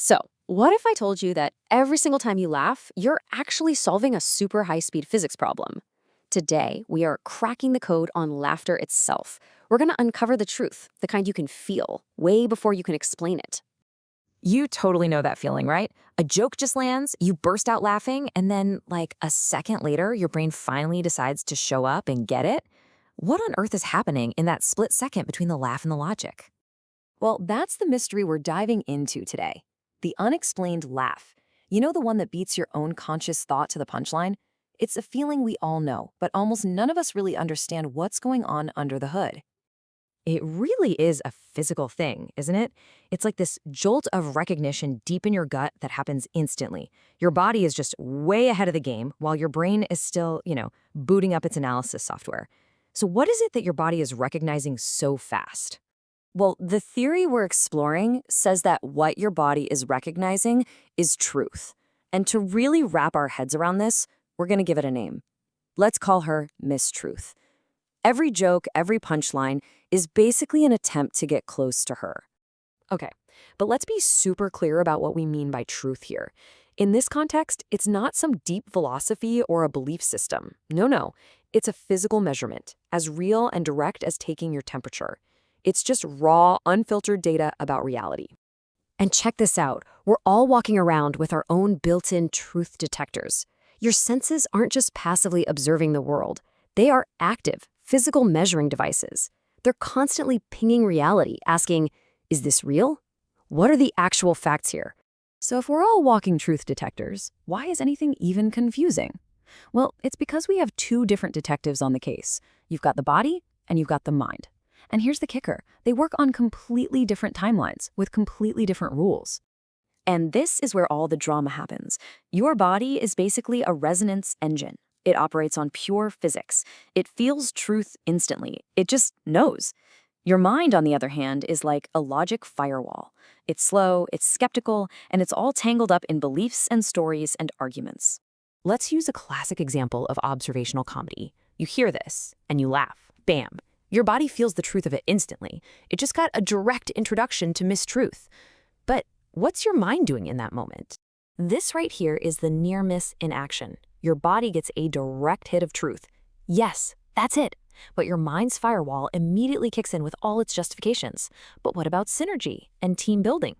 So, what if I told you that every single time you laugh, you're actually solving a super high-speed physics problem? Today, we are cracking the code on laughter itself. We're going to uncover the truth, the kind you can feel, way before you can explain it. You totally know that feeling, right? A joke just lands, you burst out laughing, and then, like a second later, your brain finally decides to show up and get it. What on earth is happening in that split second between the laugh and the logic? Well, that's the mystery we're diving into today. The unexplained laugh. You know, the one that beats your own conscious thought to the punchline? It's a feeling we all know, but almost none of us really understand what's going on under the hood. It really is a physical thing, isn't it? It's like this jolt of recognition deep in your gut that happens instantly. Your body is just way ahead of the game while your brain is still, booting up its analysis software. So what is it that your body is recognizing so fast? Well, the theory we're exploring says that what your body is recognizing is truth. And to really wrap our heads around this, we're going to give it a name. Let's call her Mistruth. Every joke, every punchline is basically an attempt to get close to her. Okay, but let's be super clear about what we mean by truth here. In this context, it's not some deep philosophy or a belief system. No. It's a physical measurement, as real and direct as taking your temperature. It's just raw, unfiltered data about reality. And check this out. We're all walking around with our own built-in truth detectors. Your senses aren't just passively observing the world. They are active, physical measuring devices. They're constantly pinging reality, asking, is this real? What are the actual facts here? So if we're all walking truth detectors, why is anything even confusing? Well, it's because we have two different detectives on the case. You've got the body and you've got the mind. And here's the kicker. They work on completely different timelines with completely different rules. And this is where all the drama happens. Your body is basically a resonance engine. It operates on pure physics. It feels truth instantly. It just knows. Your mind, on the other hand, is like a logic firewall. It's slow, it's skeptical, and it's all tangled up in beliefs and stories and arguments. Let's use a classic example of observational comedy. You hear this, and you laugh. Bam. Your body feels the truth of it instantly. It just got a direct introduction to mistruth. But what's your mind doing in that moment? This right here is the near miss in action. Your body gets a direct hit of truth. Yes, that's it. But your mind's firewall immediately kicks in with all its justifications. But what about synergy and team building?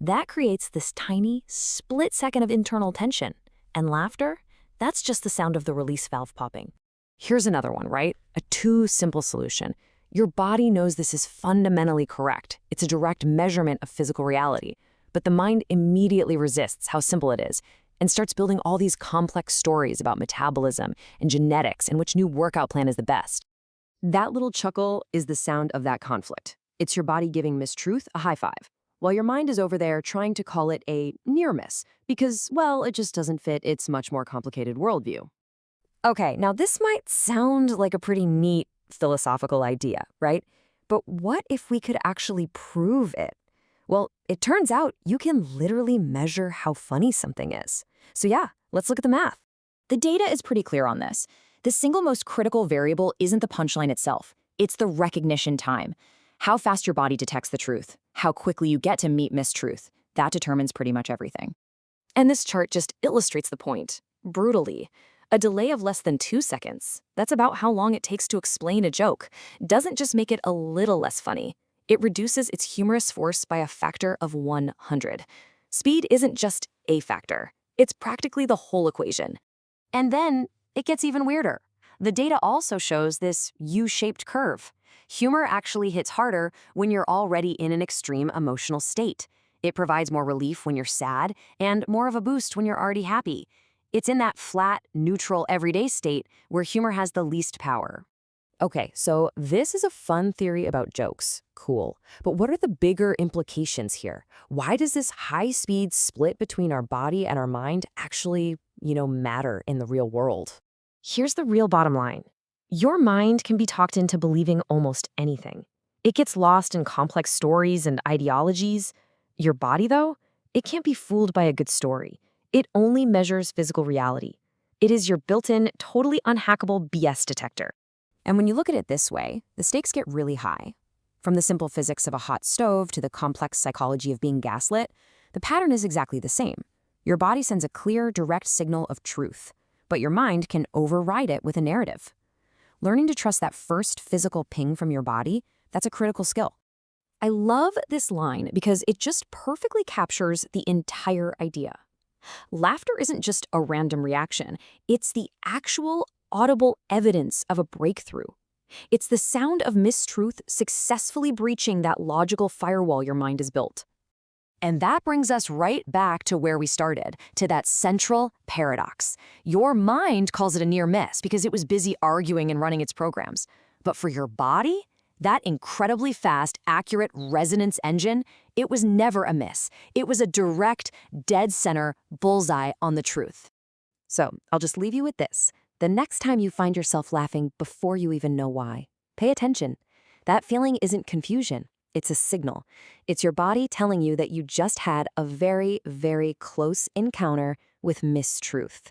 That creates this tiny, split second of internal tension. And laughter? That's just the sound of the release valve popping. Here's another one, right? A too simple solution. Your body knows this is fundamentally correct. It's a direct measurement of physical reality. But the mind immediately resists how simple it is and starts building all these complex stories about metabolism and genetics and which new workout plan is the best. That little chuckle is the sound of that conflict. It's your body giving mistruth a high five, while your mind is over there trying to call it a near miss because, well, it just doesn't fit its much more complicated worldview. Okay, now this might sound like a pretty neat philosophical idea, right? But what if we could actually prove it? Well, it turns out you can literally measure how funny something is. So yeah, let's look at the math. The data is pretty clear on this. The single most critical variable isn't the punchline itself. It's the recognition time. How fast your body detects the truth, how quickly you get to meet mistruth. That determines pretty much everything. And this chart just illustrates the point, brutally. A delay of less than 2 seconds, that's about how long it takes to explain a joke, doesn't just make it a little less funny. It reduces its humorous force by a factor of 100. Speed isn't just a factor. It's practically the whole equation. And then it gets even weirder. The data also shows this U-shaped curve. Humor actually hits harder when you're already in an extreme emotional state. It provides more relief when you're sad and more of a boost when you're already happy. It's in that flat, neutral, everyday state where humor has the least power. Okay, so this is a fun theory about jokes. Cool. But what are the bigger implications here? Why does this high-speed split between our body and our mind actually, matter in the real world? Here's the real bottom line. Your mind can be talked into believing almost anything. It gets lost in complex stories and ideologies. Your body, though, it can't be fooled by a good story. It only measures physical reality. It is your built-in, totally unhackable BS detector. And when you look at it this way, the stakes get really high. From the simple physics of a hot stove to the complex psychology of being gaslit, The pattern is exactly the same. Your body sends a clear, direct signal of truth, but your mind can override it with a narrative. Learning to trust that first physical ping from your body, that's a critical skill. I love this line because it just perfectly captures the entire idea. Laughter isn't just a random reaction, it's the actual, audible evidence of a breakthrough. It's the sound of mistruth successfully breaching that logical firewall your mind has built. And that brings us right back to where we started, to that central paradox. Your mind calls it a near miss because it was busy arguing and running its programs. But for your body, that incredibly fast, accurate resonance engine, it was never a miss. It was a direct, dead center bullseye on the truth. So I'll just leave you with this. The next time you find yourself laughing before you even know why, pay attention. That feeling isn't confusion. It's a signal. It's your body telling you that you just had a very, very close encounter with mistruth.